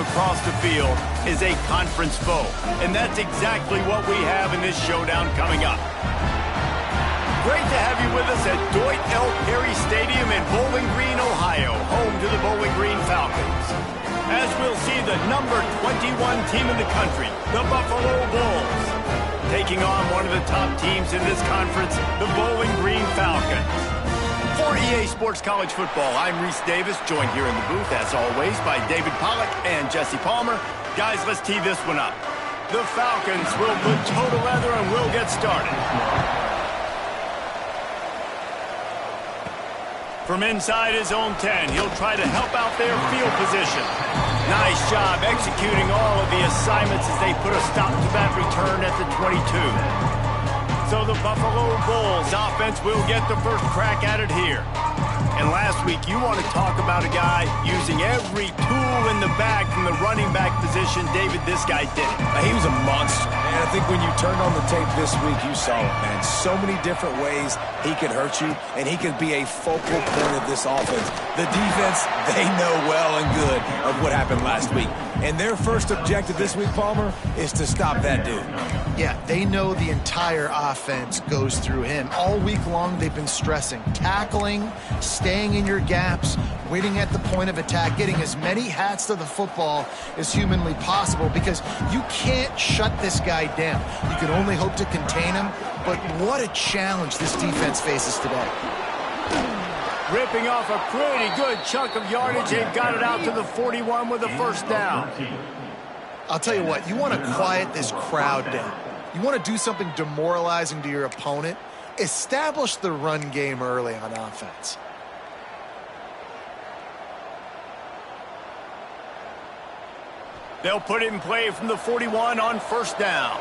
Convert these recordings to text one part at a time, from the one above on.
across the field is a conference foe. And that's exactly what we have in this showdown coming up. Great to have you with us at Dwight L. Perry Stadium in Bowling Green, Ohio, home to the Bowling Green Falcons. As we'll see the number 21 team in the country, the Buffalo Bulls, taking on one of the top teams in this conference, the Bowling Green Falcons. For EA Sports College Football, I'm Reese Davis, joined here in the booth, as always, by David Pollack and Jesse Palmer. Guys, let's tee this one up. The Falcons will put toe to leather and we'll get started. From inside his own 10, he'll try to help out their field position. Nice job executing all of the assignments as they put a stop to that return at the 22. So the Buffalo Bulls offense will get the first crack at it here. And last week, you want to talk about a guy using every tool in the bag from the running back position. David, this guy did it. He was a monster. And I think when you turned on the tape this week, you saw it, man. So many different ways he could hurt you, and he could be a focal point of this offense. The defense, they know well and good of what happened last week. And their first objective this week, Palmer, is to stop that dude. Yeah, they know the entire offense goes through him. All week long, they've been stressing tackling, staying in your gaps, waiting at the point of attack, getting as many hats to the football as humanly possible, because you can't shut this guy down. You can only hope to contain him, but what a challenge this defense faces today. Ripping off a pretty good chunk of yardage. They've got it out to the 41 with a first down. I'll tell you what, you want to quiet this crowd down. You want to do something demoralizing to your opponent. Establish the run game early on offense. They'll put it in play from the 41 on first down.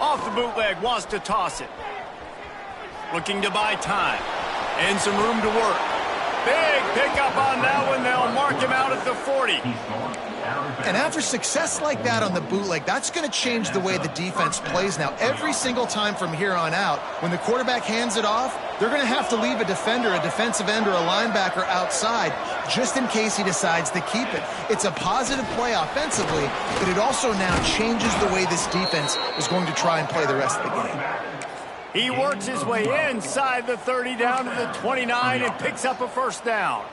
Off the bootleg, wants to toss it. Looking to buy time. And some room to work. Big pickup on that one. They'll mark him out at the 40. And after success like that on the bootleg, that's going to change the way the defense plays now. Every single time from here on out, when the quarterback hands it off, they're going to have to leave a defender, a defensive end, or a linebacker outside just in case he decides to keep it. It's a positive play offensively, but it also now changes the way this defense is going to try and play the rest of the game. He works his way inside the 30 down to the 29 and picks up a first down.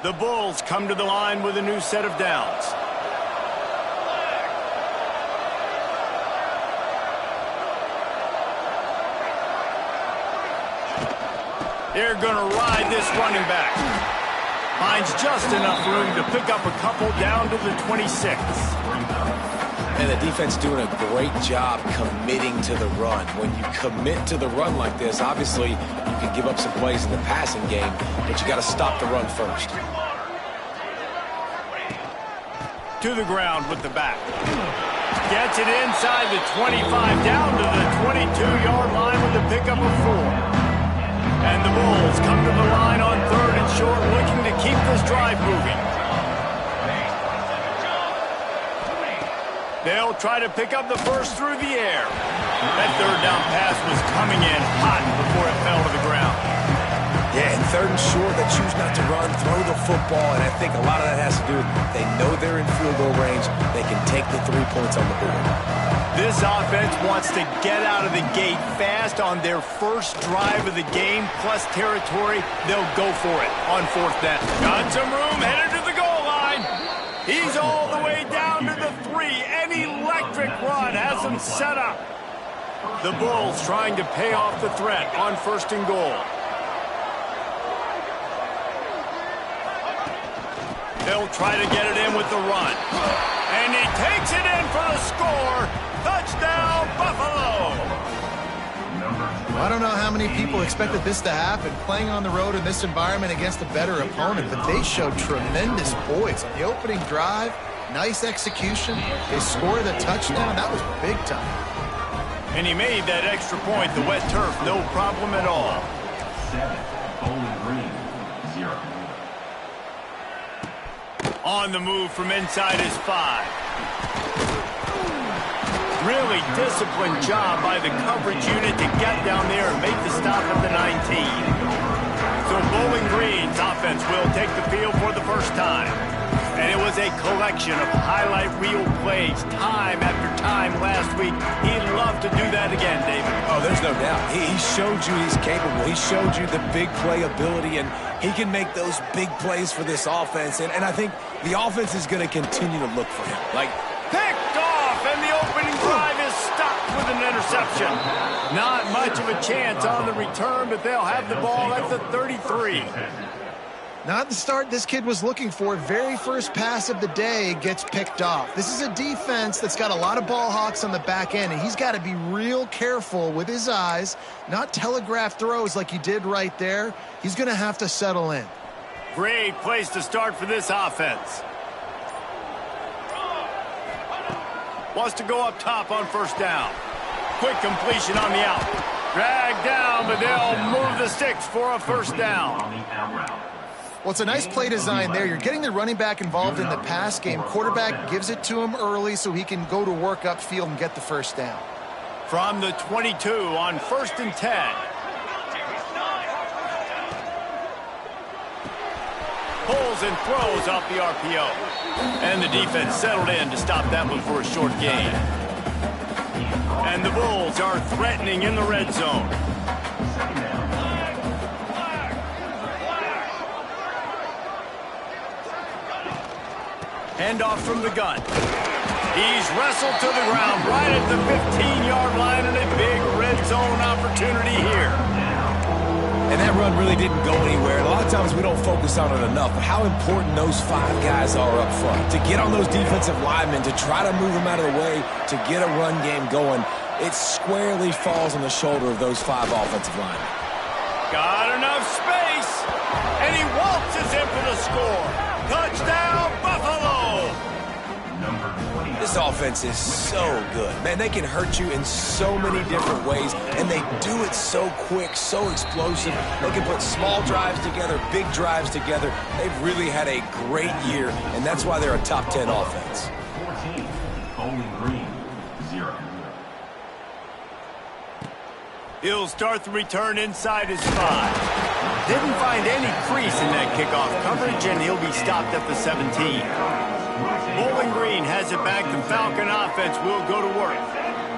The Bulls come to the line with a new set of downs. They're going to ride this running back. Finds just enough room to pick up a couple down to the 26. And the defense doing a great job committing to the run. When you commit to the run like this, obviously you can give up some plays in the passing game, but you got to stop the run first. To the ground with the back. Gets it inside the 25, down to the 22-yard line with a pickup of 4. And the Bulls come to the line on third and short, looking to keep this drive moving. They'll try to pick up the first through the air. That third down pass was coming in hot before it fell to the ground. Yeah, and third and short, they choose not to run, throw the football, and I think a lot of that has to do with they know they're in field goal range. They can take the 3 points on the board. This offense wants to get out of the gate fast on their first drive of the game, plus territory. They'll go for it on fourth down. Got some room, headed to the goal line. He's all the way down to the 3. An electric run has him set up. The Bulls trying to pay off the threat on first and goal. They'll try to get it in with the run. And he takes it in for the score. Touchdown, Buffalo! I don't know how many people expected this to happen, playing on the road in this environment against a better opponent, but they showed tremendous poise on the opening drive. Nice execution. They scored a touchdown. That was big time. And he made that extra point, the wet turf, no problem at all. 7, Bowling Green, 0. On the move from inside his 5. Really disciplined job by the coverage unit to get down there and make the stop at the 19. So Bowling Green's offense will take the field for the first time. And it was a collection of highlight reel plays time after time last week. He'd love to do that again, David. Oh, there's no doubt. He showed you he's capable. He showed you the big play ability, and he can make those big plays for this offense. And I think the offense is going to continue to look for him. Picked off, and the opening drive is stopped with an interception. Not much of a chance on the return, but they'll have the ball at the 33. Not the start this kid was looking for. Very first pass of the day gets picked off. This is a defense that's got a lot of ball hawks on the back end, and he's got to be real careful with his eyes, not telegraph throws like he did right there. He's going to have to settle in. Great place to start for this offense. Wants to go up top on first down. Quick completion on the out. Dragged down, but they'll move the sticks for a first down. Well, it's a nice play design there. You're getting the running back involved in the pass game. Quarterback gives it to him early so he can go to work upfield and get the first down. From the 22 on 1st and 10. Pulls and throws off the RPO. And the defense settled in to stop that one for a short gain. And the Bulls are threatening in the red zone. Handoff from the gun. He's wrestled to the ground right at the 15-yard line, and a big red zone opportunity here. And that run really didn't go anywhere. A lot of times we don't focus on it enough, but how important those 5 guys are up front. To get on those defensive linemen, to try to move them out of the way, to get a run game going, it squarely falls on the shoulder of those 5 offensive linemen. Got enough space, and he waltzes in for the score. Touchdown, Buffalo! This offense is so good. Man, they can hurt you in so many different ways, and they do it so quick, so explosive. They can put small drives together, big drives together. They've really had a great year, and that's why they're a top 10 offense. 14, Bowling Green, 0. He'll start the return inside his 5. Didn't find any crease in that kickoff coverage, and he'll be stopped at the 17. Bowling Green has it back. The Falcon offense will go to work.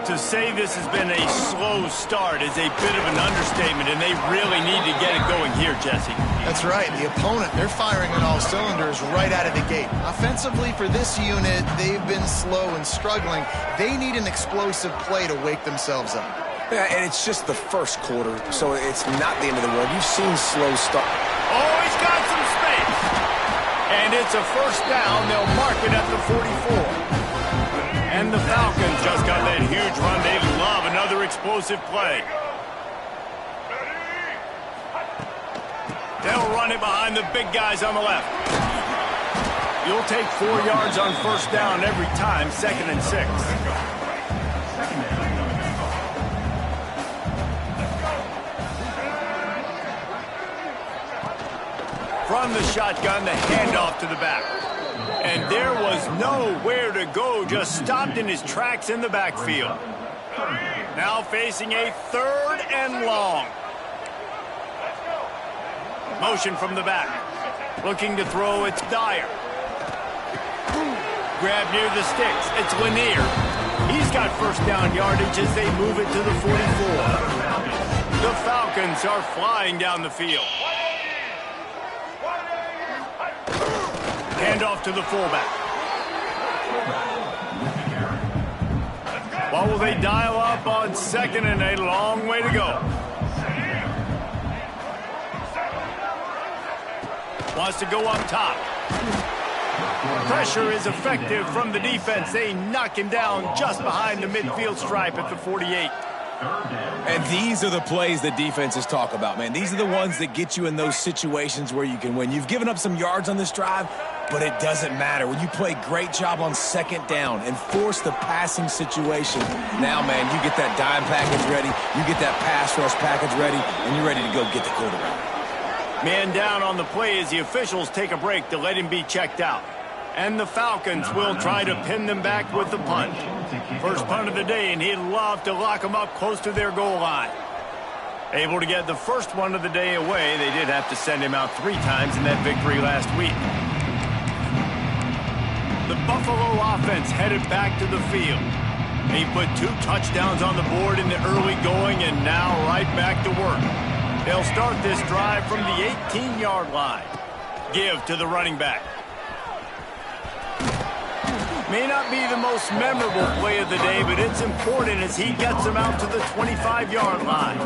To say this has been a slow start is a bit of an understatement, and they really need to get it going here, Jesse. That's right. The opponent, they're firing on all cylinders right out of the gate. Offensively, for this unit, they've been slow and struggling. They need an explosive play to wake themselves up. Yeah, and it's just the first quarter, so it's not the end of the world. You've seen slow start. Oh, he's got some space. And it's a first down. They'll mark it at the 44. And the Falcons just got that huge run. They love another explosive play. They'll run it behind the big guys on the left. You'll take 4 yards on first down every time, 2nd and 6. From the shotgun, the handoff to the back. And there was nowhere to go, just stopped in his tracks in the backfield. Now facing a 3rd and long. Motion from the back. Looking to throw, it's Dyer. Grab near the sticks, it's Lanier. He's got first down yardage as they move it to the 44. The Falcons are flying down the field. Handoff to the fullback. What will they dial up on 2nd and a long way to go? Wants to go up top. Pressure is effective from the defense. They knock him down just behind the midfield stripe at the 48. And these are the plays that defenses talk about, man. These are the ones that get you in those situations where you can win. You've given up some yards on this drive, but it doesn't matter. When you play a great job on 2nd down and force the passing situation, now, man, you get that dime package ready, you get that pass rush package ready, and you're ready to go get the quarterback. Man down on the play as the officials take a break to let him be checked out. And the Falcons will try to pin them back with the punt. First punt of the day, and he'd love to lock them up close to their goal line. Able to get the first one of the day away. They did have to send him out 3 times in that victory last week. The Buffalo offense headed back to the field. He put 2 touchdowns on the board in the early going and now right back to work. They'll start this drive from the 18-yard line. Give to the running back. May not be the most memorable play of the day, but it's important as he gets them out to the 25-yard line.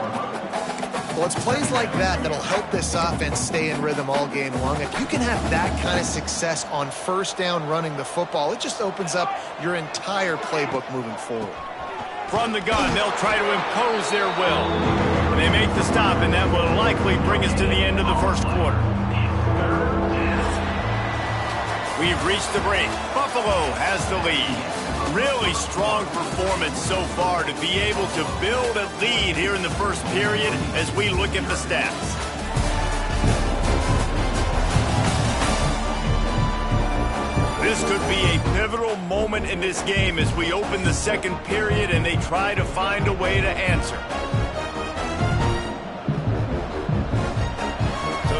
Well, it's plays like that that'll help this offense stay in rhythm all game long. If you can have that kind of success on first down running the football, it just opens up your entire playbook moving forward. From the gun, they'll try to impose their will. They make the stop, and that will likely bring us to the end of the first quarter. We've reached the break. Buffalo has the lead. Really strong performance so far to be able to build a lead here in the first period as we look at the stats. This could be a pivotal moment in this game as we open the second period and they try to find a way to answer.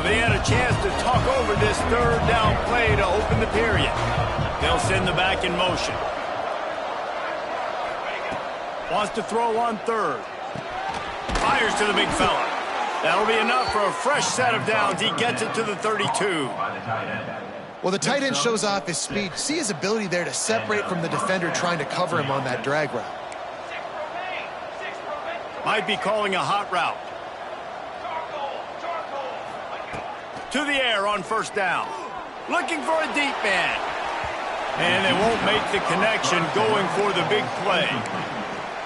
They had a chance to talk over this third down play to open the period. They'll send the back in motion. Wants to throw on third. Fires to the big fella. That'll be enough for a fresh set of downs. He gets it to the 32. Well, the tight end shows off his speed. See his ability there to separate from the defender trying to cover him on that drag route. Might be calling a hot route. To the air on first down. Looking for a deep man. And they won't make the connection going for the big play.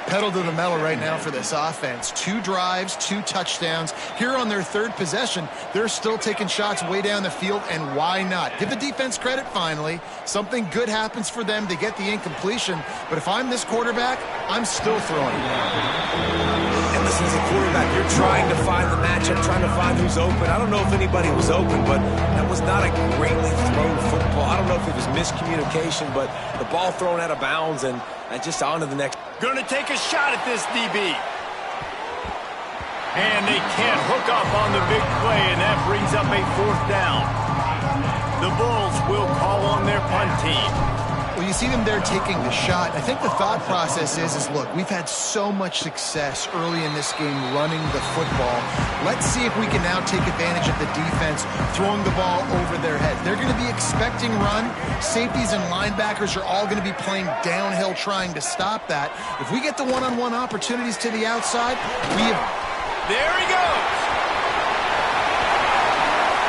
Pedal to the metal right now for this offense. 2 drives, 2 touchdowns. Here on their third possession, they're still taking shots way down the field, and why not? Give the defense credit finally. Something good happens for them. They get the incompletion. But if I'm this quarterback, I'm still throwing. And listen, as a quarterback, you're trying to find the matchup, trying to find who's open. I don't know if anybody was open, but that was not a greatly thrown football. I don't know if it was miscommunication, but the ball thrown out of bounds and just on to the next. Going to take a shot at this DB. And they can't hook up on the big play, and that brings up a 4th down. The Bulls will call on their punt team. Well, you see them there taking the shot. I think the thought process is look, we've had so much success early in this game running the football. Let's see if we can now take advantage of the defense throwing the ball over their heads. They're going to be expecting run. Safeties and linebackers are all going to be playing downhill trying to stop that. If we get the one-on-one opportunities to the outside, we have... There he goes!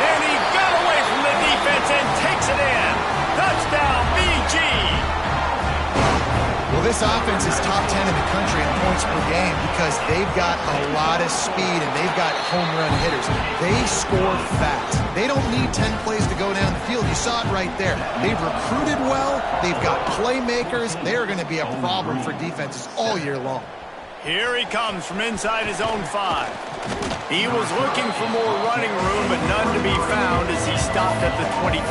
And he got away from the defense and takes it in. Touchdown, BG! Well, this offense is top 10 in the country in points per game because they've got a lot of speed and they've got home run hitters. They score fast. They don't need 10 plays to go down the field. You saw it right there. They've recruited well. They've got playmakers. They are going to be a problem for defenses all year long. Here he comes from inside his own 5. He was looking for more running room, but none to be found as he stopped at the 23.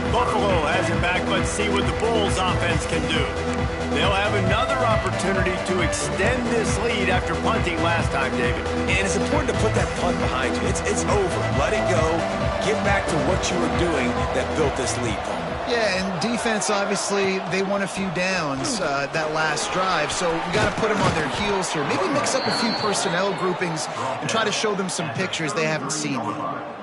Buffalo has it back. Let's see what the Bulls offense can do. They'll have another opportunity to extend this lead after punting last time, David. And it's important to put that punt behind you. It's over. Let it go. Get back to what you were doing that built this lead, Paul. Yeah, and defense, obviously, they won a few downs that last drive, so we got to put them on their heels here. Maybe mix up a few personnel groupings and try to show them some pictures they haven't seen yet.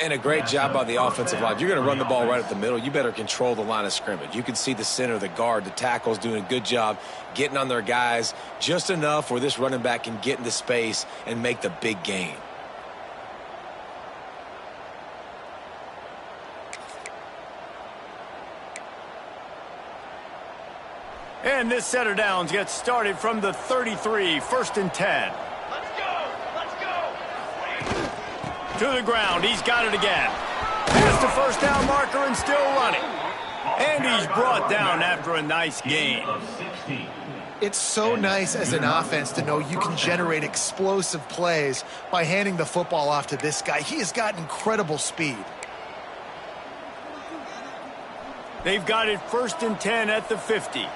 And a great job by the offensive line. You're going to run the ball right at the middle. You better control the line of scrimmage. You can see the center, the guard, the tackles doing a good job getting on their guys just enough where this running back can get into space and make the big gain. And this set of downs gets started from the 33, 1st and 10. To the ground, he's got it again. Past the first down marker and still running. And he's brought down after a nice gain. It's so nice as an offense to know you can generate explosive plays by handing the football off to this guy. He has got incredible speed. They've got it 1st and 10 at the 50.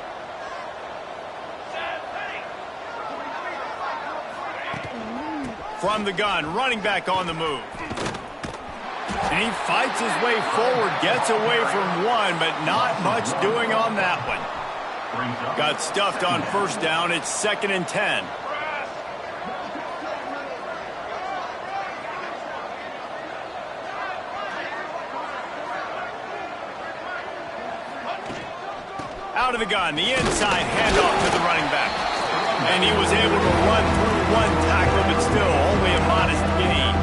From the gun, running back on the move. And he fights his way forward, gets away from one, but not much doing on that one. Got stuffed on first down. It's 2nd and 10. Out of the gun, the inside handoff to the running back. And he was able to run through one tackle, but still only a modest gain.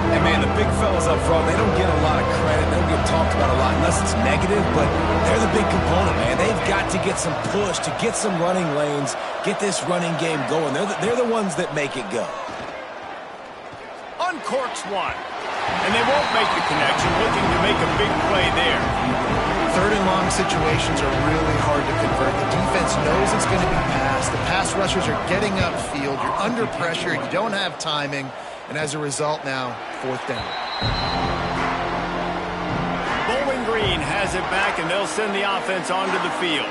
And man, the big fellas up front, they don't get a lot of credit. They don't get talked about a lot unless it's negative, but they're the big component, man. They've got to get some push, to get some running lanes, get this running game going. They're the ones that make it go. Uncorks one. And they won't make the connection, looking to make a big play there. 3rd and long situations are really hard to convert. The defense knows it's going to be passed. The pass rushers are getting upfield. You're under pressure. You don't have timing. And as a result now, 4th down. Bowling Green has it back, and they'll send the offense onto the field.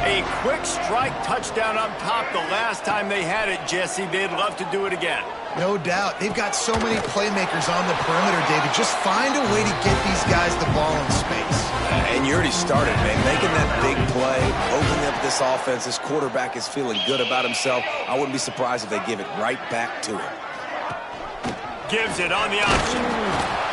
A quick strike touchdown up top the last time they had it, Jesse. They'd love to do it again. No doubt. They've got so many playmakers on the perimeter, David. Just find a way to get these guys the ball in space. And you already started, man, making that big play, opening up this offense. This quarterback is feeling good about himself. I wouldn't be surprised if they give it right back to him. Gives it on the option.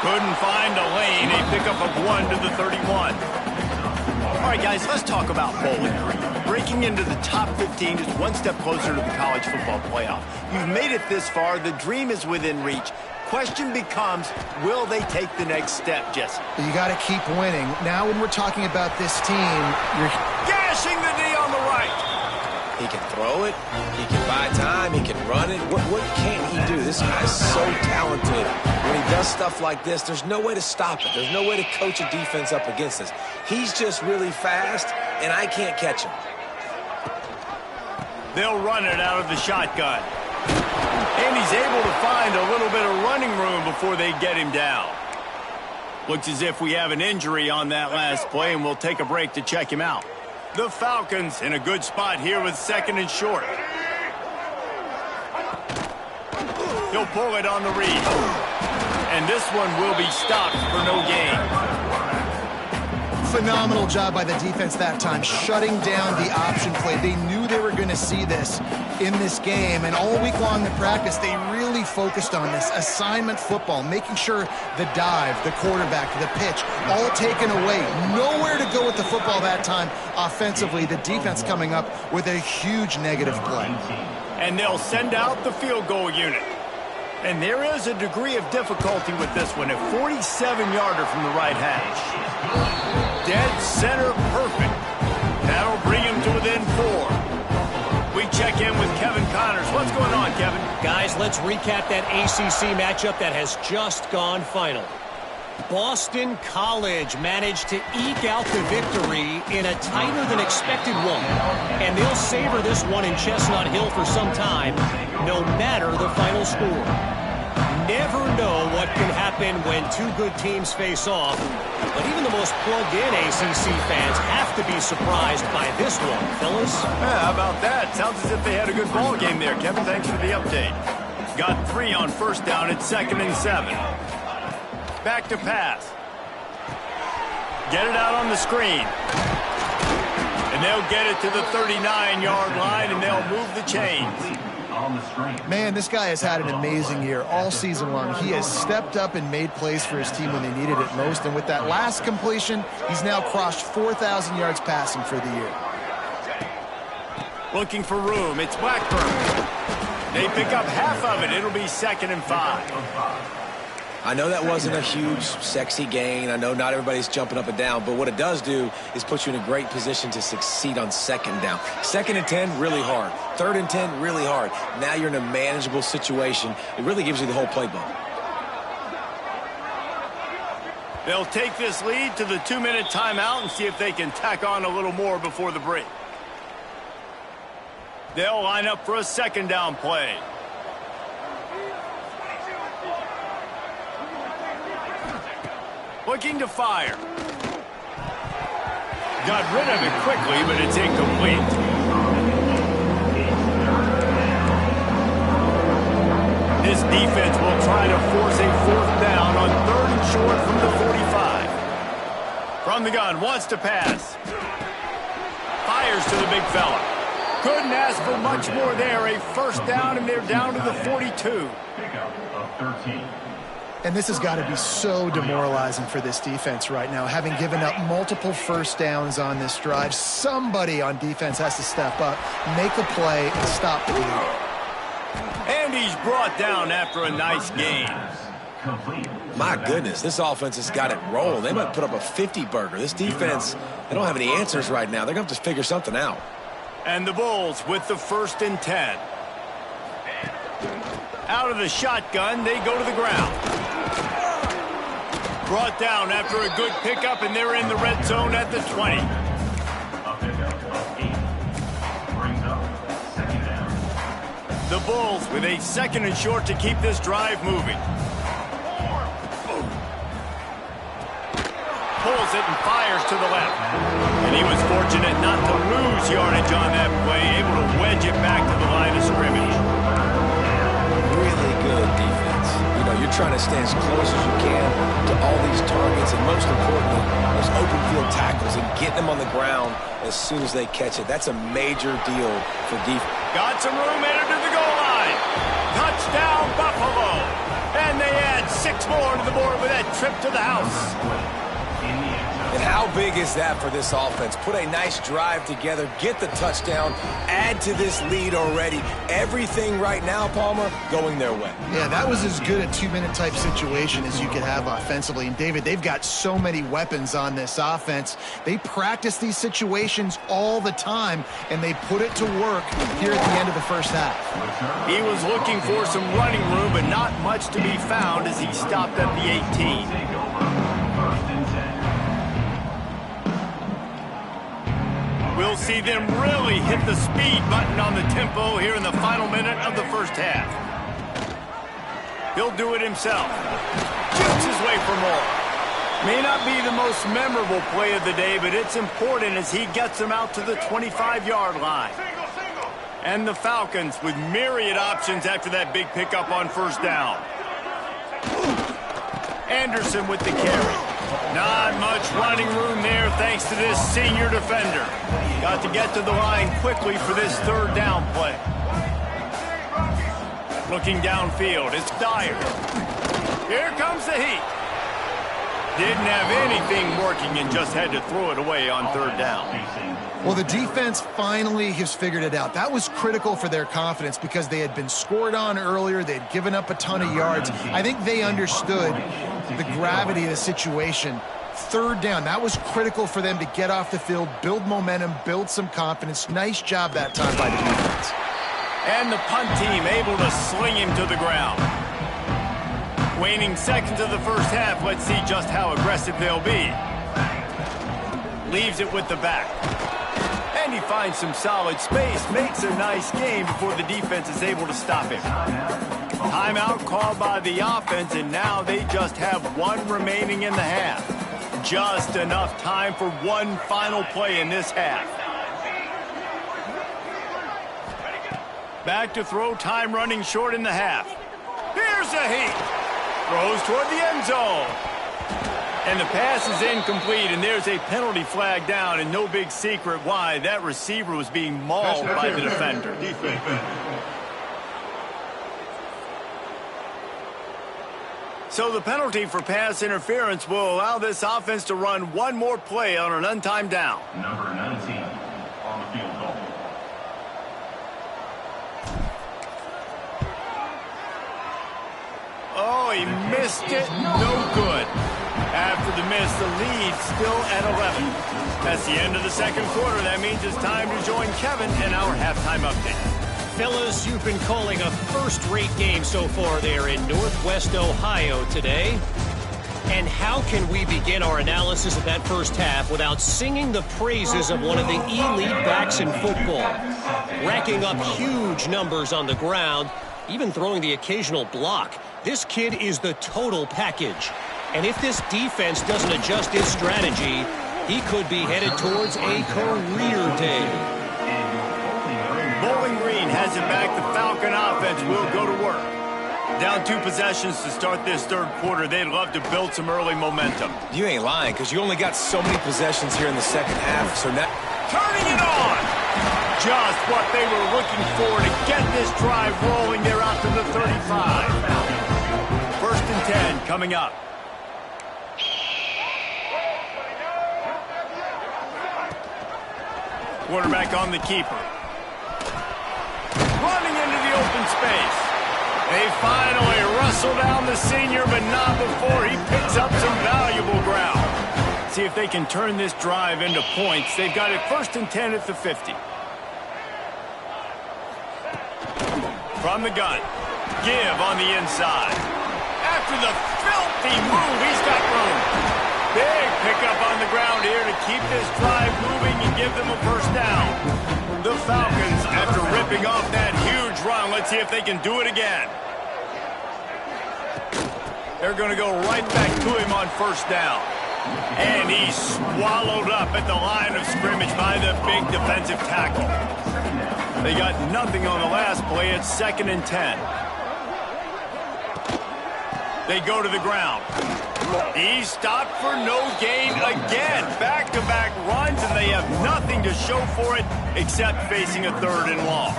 Couldn't find a lane. A pickup of 1 to the 31. All right, guys, let's talk about Bowling Green. Breaking into the top 15 is one step closer to the college football playoff. You've made it this far. The dream is within reach. Question becomes, will they take the next step, Jesse? You got to keep winning. Now when we're talking about this team, you're gashing the knee on the right. He can throw it. He can buy time. He can run it. What can't he do? This guy's so talented. When he does stuff like this, there's no way to stop it. There's no way to coach a defense up against this. He's just really fast, and I can't catch him. They'll run it out of the shotgun. And he's able to find a little bit of running room before they get him down. Looks as if we have an injury on that last play, and we'll take a break to check him out. The Falcons in a good spot here with 2nd and short. He'll pull it on the read. And this one will be stopped for no gain. Phenomenal job by the defense that time, shutting down the option play. They knew they were going to see this in this game, and all week long in practice, they really focused on this assignment football, making sure the dive, the quarterback, the pitch, all taken away. Nowhere to go with the football that time offensively. The defense coming up with a huge negative play. And they'll send out the field goal unit. And there is a degree of difficulty with this one, a 47-yarder from the right hash. Dead center perfect. That'll bring him to within 4. We check in with Kevin Connors. What's going on, Kevin? Guys, let's recap that ACC matchup that has just gone final. Boston College managed to eke out the victory in a tighter than expected one. And they'll savor this one in Chestnut Hill for some time, no matter the final score. Never know what can happen when two good teams face off, but even the most plugged-in ACC fans have to be surprised by this one, fellas. Yeah, how about that? Sounds as if they had a good ball game there. Kevin, thanks for the update. Got 3 on first down at 2nd and 7. Back to pass. Get it out on the screen. And they'll get it to the 39-yard line, and they'll move the chains. Man, this guy has had an amazing year all season long. He has stepped up and made plays for his team when they needed it most. And with that last completion, he's now crossed 4,000 yards passing for the year. Looking for room. It's Blackburn. They pick up half of it. It'll be 2nd and 5. I know that wasn't a huge, sexy gain. I know not everybody's jumping up and down, but what it does do is put you in a great position to succeed on 2nd down. 2nd and 10, really hard. 3rd and 10, really hard. Now you're in a manageable situation. It really gives you the whole playbook. They'll take this lead to the 2-minute timeout and see if they can tack on a little more before the break. They'll line up for a 2nd down play. Looking to fire. Got rid of it quickly, but it's incomplete. This defense will try to force a 4th down on 3rd and short from the 45. From the gun, wants to pass. Fires to the big fella. Couldn't ask for much more there. A 1st down, and they're down to the 42. Pickup of 13. And this has got to be so demoralizing for this defense right now. Having given up multiple 1st downs on this drive, somebody on defense has to step up, make a play, and stop the game. And he's brought down after a nice gain. My goodness, this offense has got it rolled. They might put up a 50-burger. This defense, they don't have any answers right now. They're going to have to figure something out. And the Bulls with the 1st and 10. Out of the shotgun, they go to the ground. Brought down after a good pickup, and they're in the red zone at the 20. A pickup of 8. Brings up 2nd down. The Bulls with a 2nd and short to keep this drive moving. Pulls it and fires to the left. And he was fortunate not to lose yardage on that play, able to wedge it back to the line of scrimmage. Really good defense. You know, you're trying to stay as close as you can to all these targets, and most importantly, those open field tackles and getting them on the ground as soon as they catch it. That's a major deal for defense. Got some room headed to the goal line. Touchdown, Buffalo. And they add 6 more to the board with that trip to the house. And how big is that for this offense? Put a nice drive together, get the touchdown, add to this lead already. Everything right now, Palmer, going their way. Yeah, that was as good a 2-minute type situation as you could have offensively. And, David, they've got so many weapons on this offense. They practice these situations all the time, and they put it to work here at the end of the 1st half. He was looking for some running room, but not much to be found as he stopped at the 18. We'll see them really hit the speed button on the tempo here in the final minute of the 1st half. He'll do it himself. Shoots his way for more. May not be the most memorable play of the day, but it's important as he gets them out to the 25-yard line. And the Falcons with myriad options after that big pickup on 1st down. Anderson with the carry. Not much running room there thanks to this senior defender. Got to get to the line quickly for this 3rd down play. Looking downfield, it's Dyer. Here comes the heat. Didn't have anything working and just had to throw it away on 3rd down. Well, the defense finally has figured it out. That was critical for their confidence because they had been scored on earlier. They had given up a ton of yards. I think they understood the gravity of the situation. 3rd down, that was critical for them to get off the field, build momentum, build some confidence. Nice job that time by the defense. And the punt team able to sling him to the ground. Waning seconds of the 1st half, let's see just how aggressive they'll be. Leaves it with the back. And he finds some solid space, makes a nice game before the defense is able to stop him. Timeout called by the offense, and now they just have 1 remaining in the half. Just enough time for 1 final play in this half. Back to throw, time running short in the half. Here's the heat. Throws toward the end zone. And the pass is incomplete, and there's a penalty flag down, and no big secret why. That receiver was being mauled by the defender. So the penalty for pass interference will allow this offense to run 1 more play on an untimed down. Number 19 on the field goal. Oh, he missed it. No good. After the miss, the lead still at 11. That's the end of the 2nd quarter. That means it's time to join Kevin in our halftime update. Fellas, you've been calling a first-rate game so far there in Northwest Ohio today. And how can we begin our analysis of that 1st half without singing the praises of one of the elite backs in football? Racking up huge numbers on the ground, even throwing the occasional block. This kid is the total package. And if this defense doesn't adjust his strategy, he could be headed towards a career day. Bowling Green has it back. The Falcon offense will go to work. Down 2 possessions to start this third quarter. They'd love to build some early momentum. You ain't lying, because you only got so many possessions here in the second half, so now... Turning it on! Just what they were looking for to get this drive rolling. They're out to the 35. 1st and 10 coming up. Quarterback on the keeper. Running into the open space. They finally wrestle down the senior, but not before he picks up some valuable ground. See if they can turn this drive into points. They've got it 1st and 10 at the 50. From the gun. Give on the inside. After the filthy move, he's got room. Big pickup on the ground here to keep this drive moving and give them a 1st down. The Falcons, after ripping off that huge run, let's see if they can do it again. They're going to go right back to him on 1st down. And he's swallowed up at the line of scrimmage by the big defensive tackle. They got nothing on the last play. It's 2nd and 10. They go to the ground. He's stopped for no gain again. Back-to-back runs, and they have nothing to show for it except facing a 3rd and long.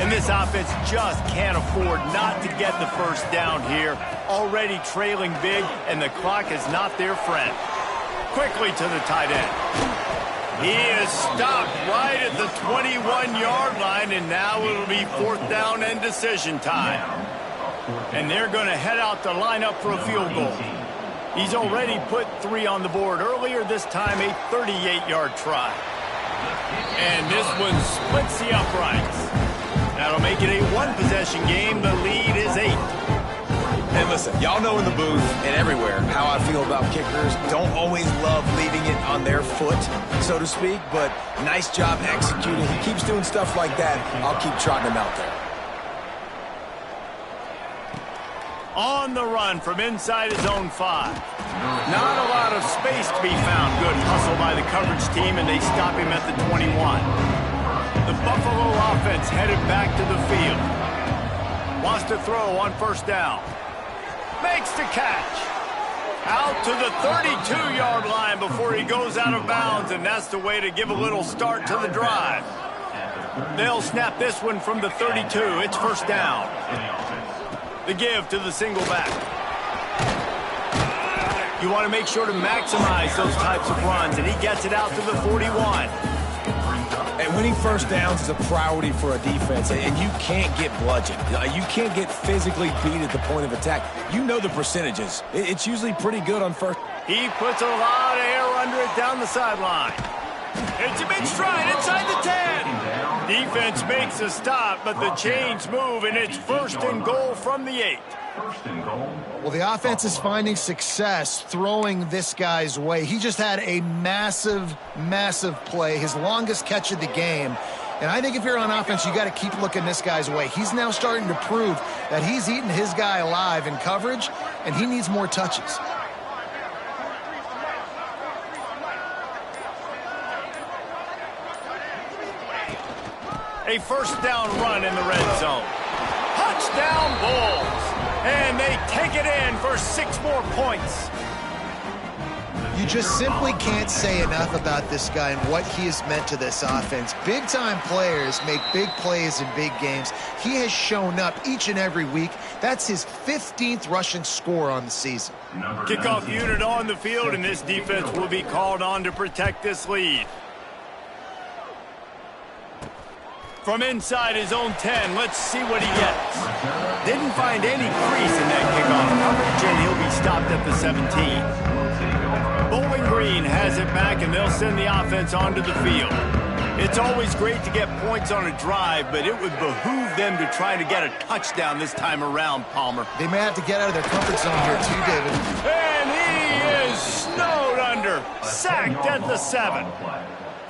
And this offense just can't afford not to get the 1st down here. Already trailing big, and the clock is not their friend. Quickly to the tight end. He is stopped right at the 21-yard line, and now it'll be 4th down and decision time. And they're going to head out to line up for a field goal. He's already put 3 on the board earlier, this time a 38-yard try. And this one splits the uprights. That'll make it a 1-possession game. The lead is 8. And listen, y'all know in the booth and everywhere how I feel about kickers. Don't always love leaving it on their foot, so to speak, but nice job executing. He keeps doing stuff like that. I'll keep trotting him out there. On the run from inside his own 5. Not a lot of space to be found. Good hustle by the coverage team, and they stop him at the 21. The Buffalo offense headed back to the field. Wants to throw on 1st down. Makes the catch. Out to the 32-yard line before he goes out of bounds, and that's the way to give a little start to the drive. They'll snap this one from the 32. It's 1st down. The give to the single back. You want to make sure to maximize those types of runs, and he gets it out to the 41. And winning 1st downs is a priority for a defense, and you can't get bludgeoned. You can't get physically beat at the point of attack. You know the percentages. It's usually pretty good on 1st. He puts a lot of air under it down the sideline. It's a big stride inside the 10. Defense makes a stop, but the chains move, and it's 1st and goal from the 8. Well, the offense is finding success throwing this guy's way. He just had a massive, massive play, his longest catch of the game. And I think if you're on offense, you got to keep looking this guy's way. He's now starting to prove that he's eating his guy alive in coverage, and he needs more touches. A 1st down run in the red zone. Touchdown Bulls. And they take it in for 6 more points. You just simply can't say enough about this guy and what he has meant to this offense. Big-time players make big plays in big games. He has shown up each and every week. That's his 15th rushing score on the season. Kickoff unit on the field, and this defense will be called on to protect this lead. From inside his own 10, let's see what he gets. Didn't find any crease in that kickoff coverage, and he'll be stopped at the 17. Bowling Green has it back, and they'll send the offense onto the field. It's always great to get points on a drive, but it would behoove them to try to get a touchdown this time around, Palmer. They may have to get out of their comfort zone here too, David. And he is snowed under, sacked at the 7.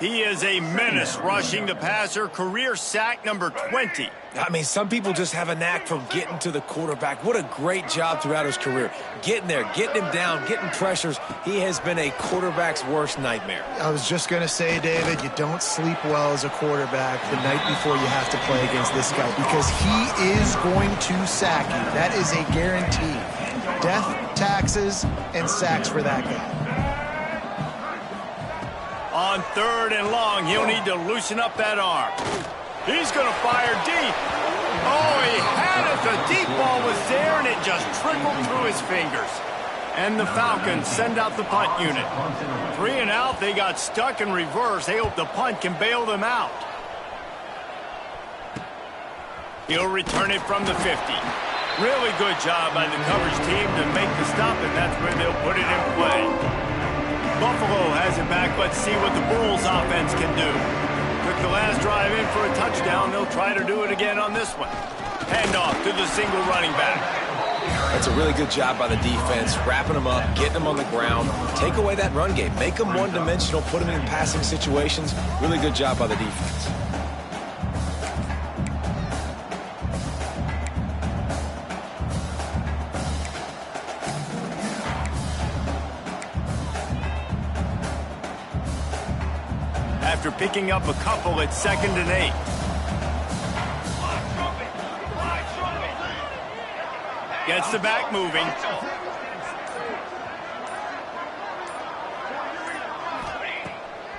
He is a menace rushing the passer, career sack number 20. I mean, some people just have a knack for getting to the quarterback. What a great job throughout his career. Getting there, getting him down, getting pressures. He has been a quarterback's worst nightmare. I was just going to say, David, you don't sleep well as a quarterback the night before you have to play against this guy because he is going to sack you. That is a guarantee. Death, taxes, and sacks for that guy. On 3rd and long, he'll need to loosen up that arm. He's going to fire deep. Oh, he had it. The deep ball was there, and it just trickled through his fingers. And the Falcons send out the punt unit. 3 and out, they got stuck in reverse. They hope the punt can bail them out. He'll return it from the 50. Really good job by the coverage team to make the stop, and that's where they'll put it in play. Buffalo has it back. Let's see what the Bulls offense can do. Took the last drive in for a touchdown. They'll try to do it again on this one. Handoff to the single running back. That's a really good job by the defense, wrapping them up, getting them on the ground. Take away that run game. Make them one-dimensional, put them in passing situations. Really good job by the defense. After picking up a couple at 2nd and 8. Gets the back moving.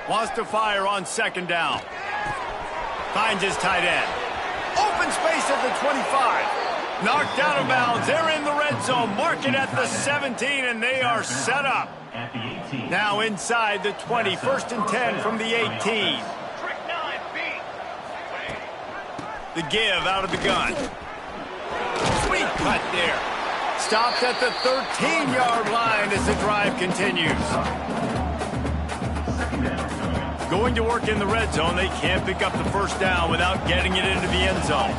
Wants to fire on 2nd down. Finds his tight end. Open space at the 25. Knocked out of bounds. They're in the red zone. Mark it at the 17, and they are set up. Now inside the 20, 1st and 10 from the 18. The give out of the gun. Sweet cut there. Stopped at the 13-yard line as the drive continues. Going to work in the red zone. They can't pick up the 1st down without getting it into the end zone.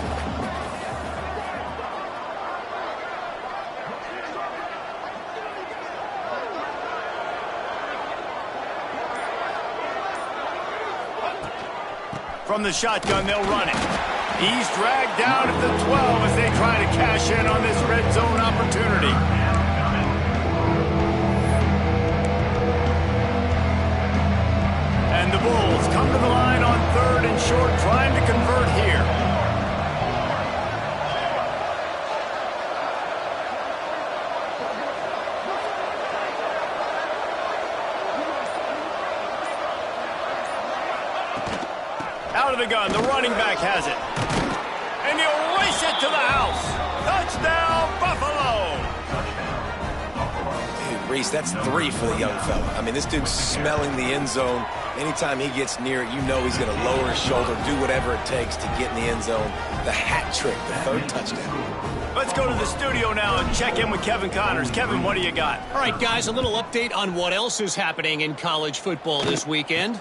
From the shotgun, they'll run it. He's dragged down at the 12 as they try to cash in on this red zone opportunity. And the Bulls come to the line on 3rd and short, trying to convert here. Out of the gun, the running back has it. And he'll race it to the house. Touchdown, Buffalo! Dude, Reese, that's 3 for the young fella. I mean, this dude's smelling the end zone. Anytime he gets near it, you know he's going to lower his shoulder, do whatever it takes to get in the end zone. The hat trick, the 3rd touchdown. Let's go to the studio now and check in with Kevin Connors. Kevin, what do you got? All right, guys, a little update on what else is happening in college football this weekend.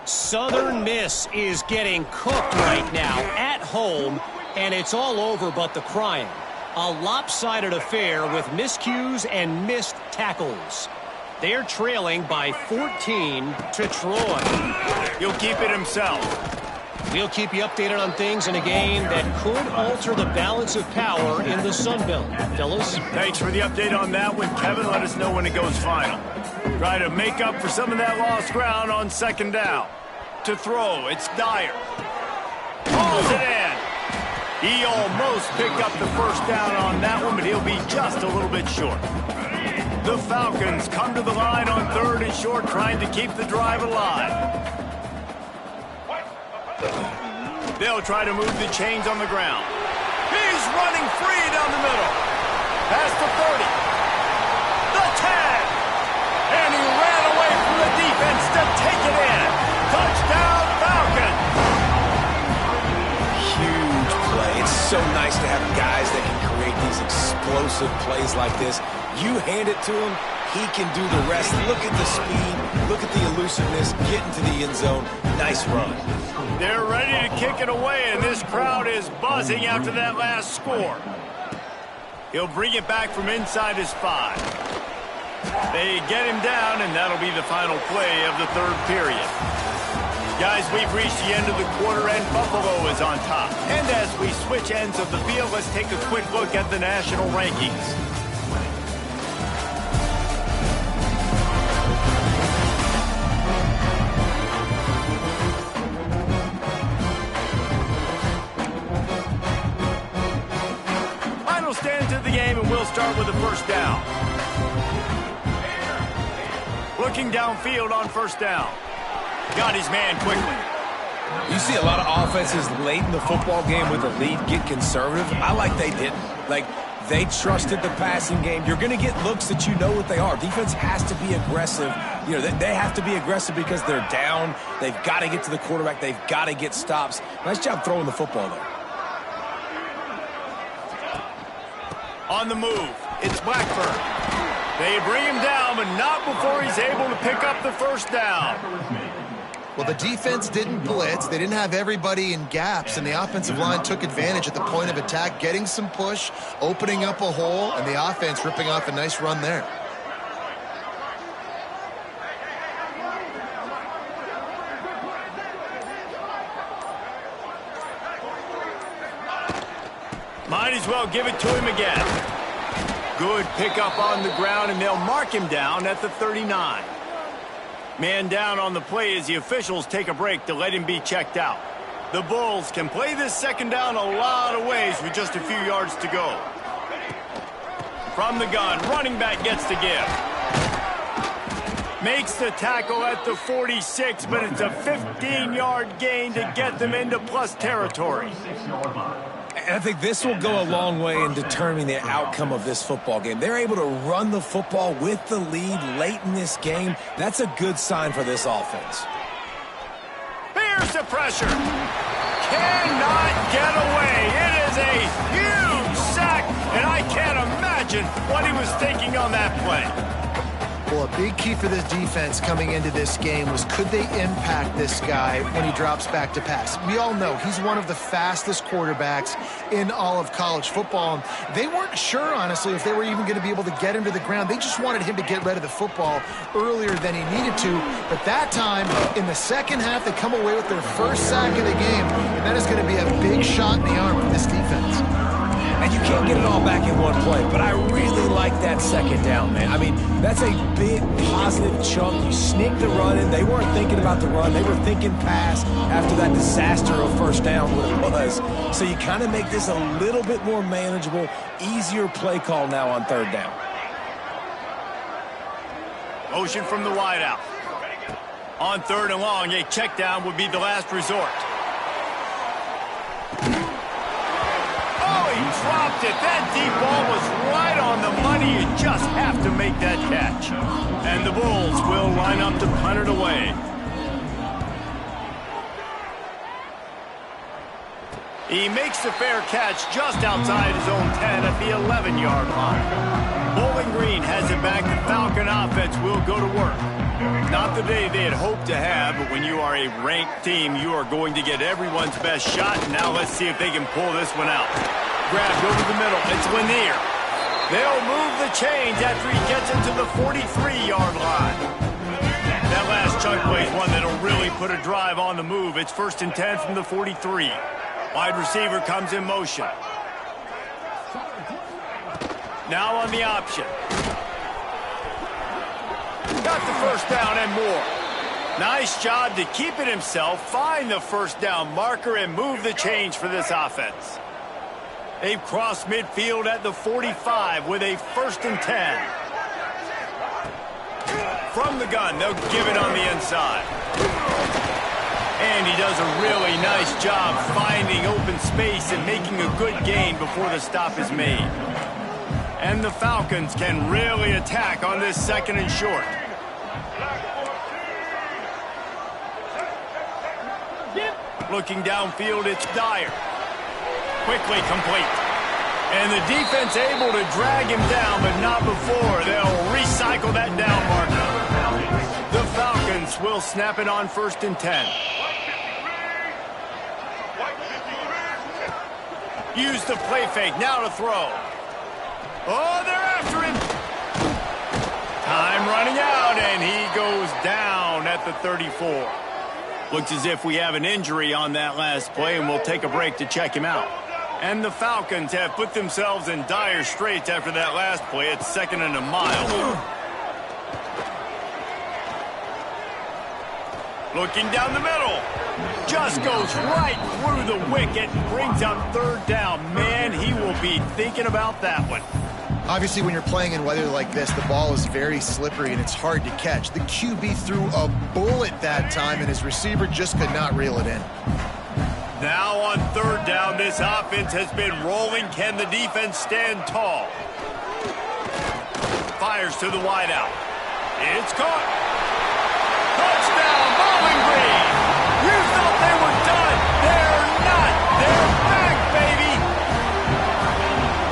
Southern Miss is getting cooked right now at home, and it's all over but the crying. A lopsided affair with miscues and missed tackles. They're trailing by 14 to Troy. He'll keep it himself. We'll keep you updated on things in a game that could alter the balance of power in the Sun Belt. Fellas? Thanks for the update on that one, Kevin. Let us know when it goes final. Try to make up for some of that lost ground on 2nd down. To throw, it's Dyer. Pulls it in. He almost picked up the 1st down on that one, but he'll be just a little bit short. The Falcons come to the line on 3rd and short, trying to keep the drive alive. They'll try to move the chains on the ground. He's running free down the middle. Past the 30. The 10. And he ran away from the defense to take it in. Touchdown, Falcons. Huge play. It's so nice to have guys that can create these explosive plays like this. You hand it to him, he can do the rest. Look at the speed. Look at the elusiveness. Get into the end zone. Nice run. They're ready to kick it away, and this crowd is buzzing after that last score. He'll bring it back from inside his 5. They get him down, and that'll be the final play of the 3rd period. Guys, we've reached the end of the quarter, and Buffalo is on top. And as we switch ends of the field, let's take a quick look at the national rankings. Final stand of the game, and we'll start with the first down. Looking downfield on first down. Got his man quickly. You see a lot of offenses late in the football game with a lead get conservative. I like they didn't. Like, they trusted the passing game. You're going to get looks that you know what they are. Defense has to be aggressive. You know, they have to be aggressive because they're down. They've got to get to the quarterback. They've got to get stops. Nice job throwing the football there. On the move, it's Blackburn. They bring him down, but not before he's able to pick up the first down. Well, the defense didn't blitz. They didn't have everybody in gaps, and the offensive line took advantage at the point of attack, getting some push, opening up a hole, and the offense ripping off a nice run there. Might as well give it to him again. Good pickup on the ground, and they'll mark him down at the 39. Man down on the play as the officials take a break to let him be checked out. The Bulls can play this second down a lot of ways with just a few yards to go. From the gun, running back gets to give. Makes the tackle at the 46, but it's a 15-yard gain to get them into plus territory. And I think this will go a long way in determining the outcome of this football game. They're able to run the football with the lead late in this game. That's a good sign for this offense. Here's the pressure. Cannot get away. It is a huge sack, and I can't imagine what he was thinking on that play. Well, a big key for this defense coming into this game was, could they impact this guy when he drops back to pass? We all know he's one of the fastest quarterbacks in all of college football. They weren't sure, honestly, if they were even going to be able to get him to the ground. They just wanted him to get rid of the football earlier than he needed to. But that time, in the second half, they come away with their first sack of the game, and that is going to be a big shot in the arm for this defense. And you can't get it all back in one play, but I really like that second down, man. I mean, that's a big positive chunk. You sneak the run in. They weren't thinking about the run. They were thinking pass after that disaster of first down, what it was. So you kind of make this a little bit more manageable, easier play call now on third down. Motion from the wideout. On third and long, a check down would be the last resort. He dropped it. That deep ball was right on the money. You just have to make that catch. And the Bulls will line up to punt it away. He makes the fair catch just outside his own 10 at the 11-yard line. Bowling Green has it back. The Falcon offense will go to work. Not the day they had hoped to have, but when you are a ranked team, you are going to get everyone's best shot. Now let's see if they can pull this one out. Grabbed over the middle. It's Lanier. They'll move the chains after he gets into the 43-yard line. That last chunk play is one that'll really put a drive on the move. It's 1st and 10 from the 43. Wide receiver comes in motion. Now on the option. Got the first down and more. Nice job to keep it himself, find the first down marker, and move the chains for this offense. They've crossed midfield at the 45 with a 1st and 10. From the gun, they'll give it on the inside. And he does a really nice job finding open space and making a good gain before the stop is made. And the Falcons can really attack on this 2nd and short. Looking downfield, it's Dyer. Quickly complete. And the defense able to drag him down, but not before. They'll recycle that down marker. The Falcons will snap it on 1st and 10. Use the play fake, now to throw. Oh, they're after him. Time running out, and he goes down at the 34. Looks as if we have an injury on that last play, and we'll take a break to check him out. And the Falcons have put themselves in dire straits after that last play. It's 2nd and a mile. Looking down the middle. Just goes right through the wicket. Brings up 3rd down. Man, he will be thinking about that one. Obviously, when you're playing in weather like this, the ball is very slippery and it's hard to catch. The QB threw a bullet that time, and his receiver just could not reel it in. Now on 3rd down, this offense has been rolling. Can the defense stand tall? Fires to the wideout. It's caught. Touchdown, Bowling Green! You thought they were done. They're not. They're back, baby!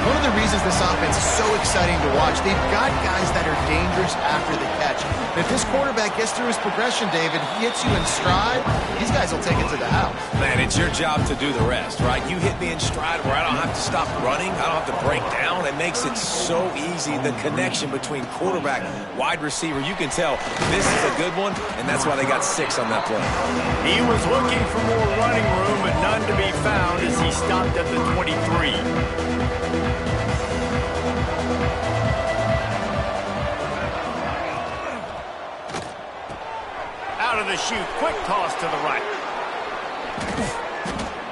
One of the reasons this offense is so exciting to watch, they've got guys that are dangerous after the catch. And if this quarterback gets through his progression, David, he hits you in stride, these guys will take it to the house. Man, it's your job to do the rest, right? You hit me in stride where I don't have to stop running. I don't have to break down. It makes it so easy. The connection between quarterback, wide receiver, you can tell this is a good one, and that's why they got 6 on that play. He was looking for more running room, but none to be found as he stopped at the 23. Out of the chute, quick toss to the right.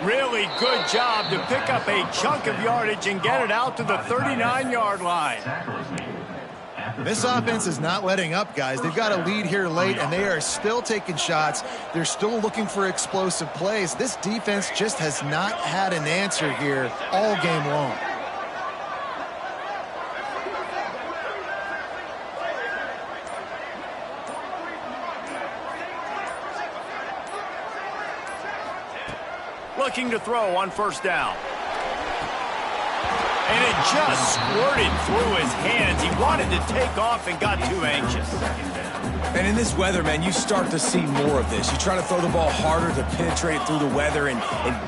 Really good job to pick up a chunk of yardage and get it out to the 39-yard line. This offense is not letting up, guys. They've got a lead here late, and they are still taking shots. They're still looking for explosive plays. This defense just has not had an answer here all game long. Looking to throw on 1st down. And it just squirted through his hands. He wanted to take off and got too anxious. And in this weather, man, you start to see more of this. You try to throw the ball harder to penetrate through the weather and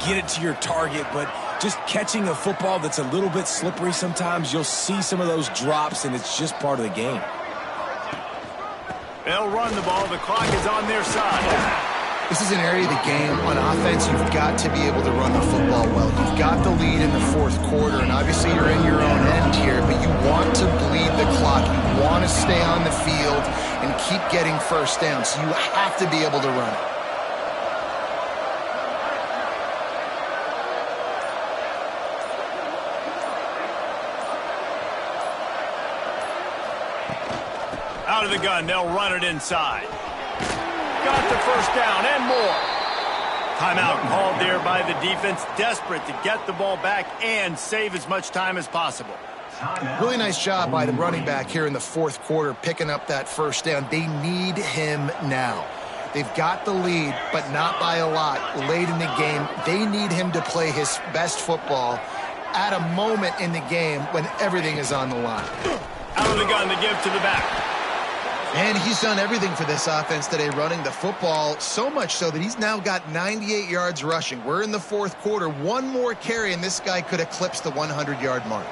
get it to your target, but just catching a football that's a little bit slippery sometimes, you'll see some of those drops, and it's just part of the game. They'll run the ball. The clock is on their side. This is an area of the game on offense you've got to be able to run the football well. You've got the lead in the 4th quarter, and obviously you're in your own end here, but you want to bleed the clock. You want to stay on the field and keep getting 1st down, so you have to be able to run it. Out of the gun, they'll run it inside. Got the 1st down and more. Timeout called there by the defense, desperate to get the ball back and save as much time as possible. Really nice job by the running back here in the 4th quarter, picking up that 1st down. They need him now. They've got the lead, but not by a lot. Late in the game, they need him to play his best football at a moment in the game when everything is on the line. Out of the gun, the give to the back. And he's done everything for this offense today, running the football, so much so that he's now got 98 yards rushing. We're in the 4th quarter. One more carry, and this guy could eclipse the 100-yard mark.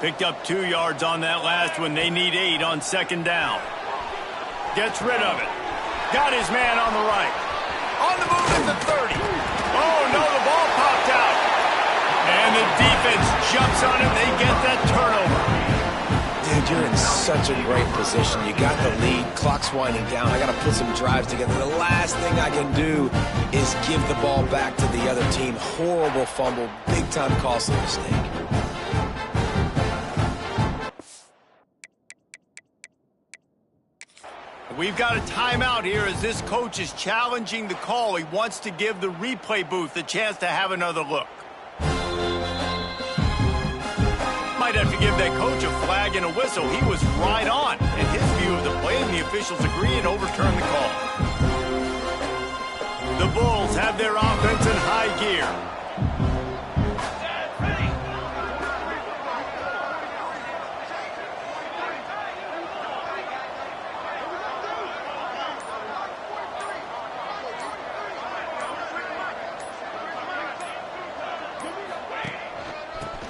Picked up 2 yards on that last one. They need 8 on 2nd down. Gets rid of it. Got his man on the right. On the move at the 30. Oh, no, the ball popped out. And the defense jumps on him. They get that turnover. Dude, you're in such a great position. You got the lead. Clock's winding down. I got to put some drives together. The last thing I can do is give the ball back to the other team. Horrible fumble. Big-time costly mistake. We've got a timeout here as this coach is challenging the call. He wants to give the replay booth a chance to have another look. Might have to give that coach a flag and a whistle. He was right on in his view of the play, and the officials agree and overturn the call. The Bulls have their offense in high gear.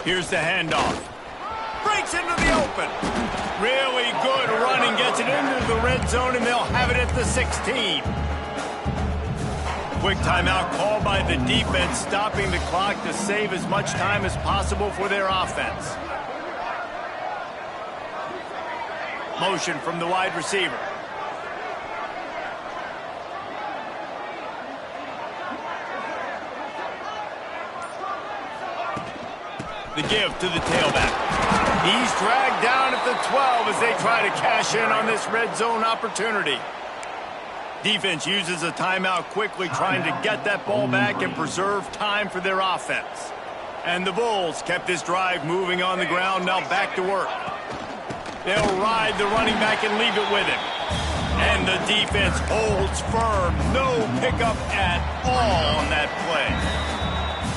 Here's the handoff. Breaks into the open. Really good running. Gets it into the red zone, and they'll have it at the 16. Quick timeout called by the defense, stopping the clock to save as much time as possible for their offense. Motion from the wide receiver. The give to the tailback. He's dragged down at the 12 as they try to cash in on this red zone opportunity. Defense uses a timeout quickly, trying to get that ball back and preserve time for their offense. And the Bulls kept this drive moving on the ground, now back to work. They'll ride the running back and leave it with him. And the defense holds firm. No pickup at all on that play.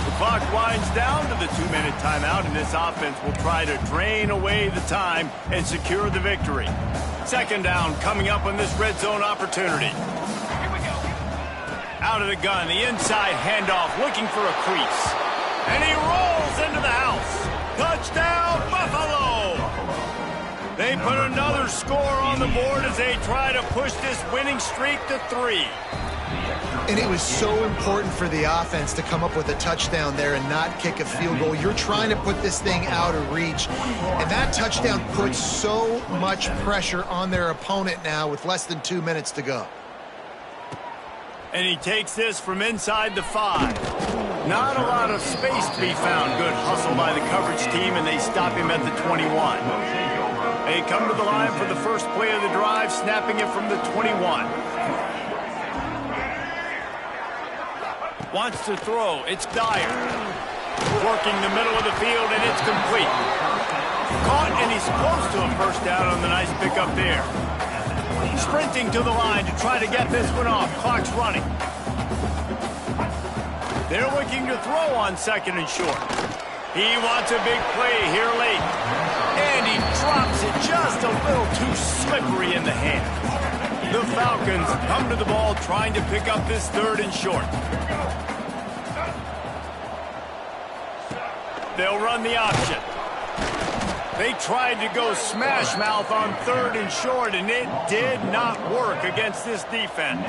The clock winds down to the 2-minute timeout, and this offense will try to drain away the time and secure the victory. Second down coming up on this red zone opportunity. Here we go. Out of the gun, the inside handoff, looking for a crease. And he rolls into the house. Touchdown, Buffalo! They put another score on the board as they try to push this winning streak to 3. And it was so important for the offense to come up with a touchdown there and not kick a field goal. You're trying to put this thing out of reach. And that touchdown puts so much pressure on their opponent now with less than 2 minutes to go. And he takes this from inside the 5. Not a lot of space to be found. Good hustle by the coverage team, and they stop him at the 21. They come to the line for the first play of the drive, snapping it from the 21. Wants to throw. It's Dyer. Working the middle of the field, and it's complete. Caught, and he's close to a first down on the nice pickup there. Sprinting to the line to try to get this one off. Clock's running. They're looking to throw on second and short. He wants a big play here late. And he drops it just a little too slippery in the hand. The Falcons come to the ball trying to pick up this third and short. They'll run the option. They tried to go smash mouth on third and short, and it did not work against this defense.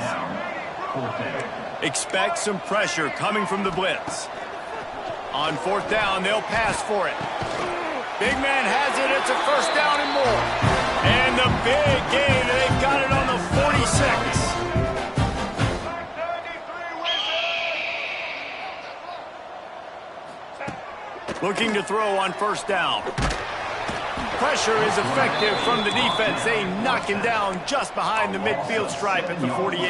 Expect some pressure coming from the blitz. On fourth down, they'll pass for it. Big man has it. It's a first down and more. And the big gain, they've got it on the 46. Looking to throw on first down. Pressure is effective from the defense. They knock him down just behind the midfield stripe at the 48.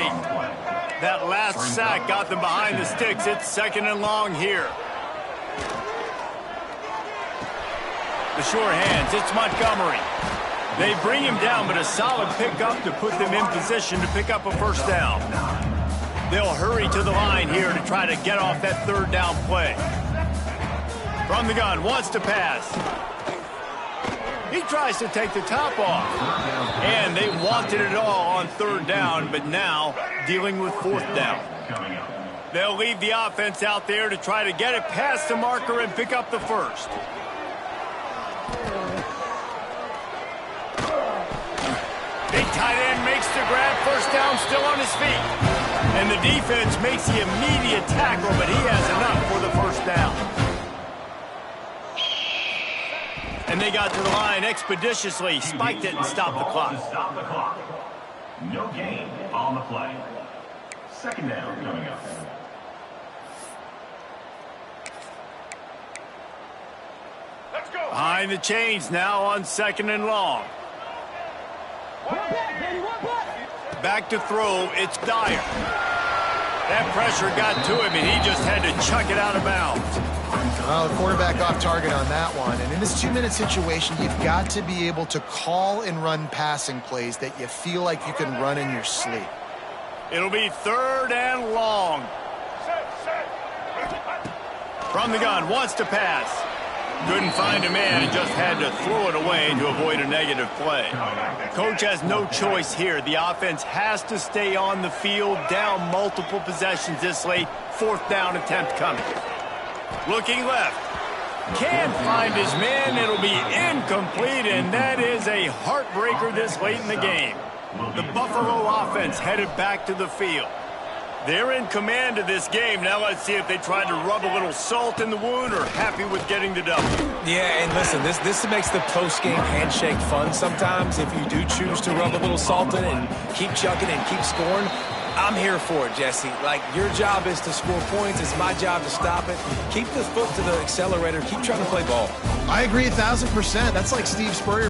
That last sack got them behind the sticks. It's second and long here. The sure hands, it's Montgomery. They bring him down, but a solid pickup to put them in position to pick up a first down. They'll hurry to the line here to try to get off that third down play. From the gun, wants to pass. He tries to take the top off. And they wanted it all on third down, but now dealing with fourth down. They'll leave the offense out there to try to get it past the marker and pick up the first. Big tight end makes the grab, first down, still on his feet. And the defense makes the immediate tackle, but he has enough for the first down. And they got to the line expeditiously, spiked it and stopped the clock. No gain on the play. Second down coming up. Let's go. Behind the chains now on second and long. Back to throw, it's Dyer. That pressure got to him, and he just had to chuck it out of bounds. Well, the quarterback off target on that one. And in this 2-minute situation, you've got to be able to call and run passing plays that you feel like you can run in your sleep. It'll be third and long. From the gun, wants to pass. Couldn't find a man and just had to throw it away to avoid a negative play. Coach has no choice here. The offense has to stay on the field, down multiple possessions this late. Fourth down attempt coming. Looking left. Can't find his man. It'll be incomplete, and that is a heartbreaker this late in the game. The Buffalo offense headed back to the field. They're in command of this game. Now let's see if they try to rub a little salt in the wound or happy with getting the W. Yeah, and listen, this makes the post-game handshake fun sometimes. If you do choose to rub a little salt in and keep chucking and keep scoring, I'm here for it, Jesse. Like, your job is to score points. It's my job to stop it. Keep the foot to the accelerator. Keep trying to play ball. I agree 1,000%. That's like Steve Spurrier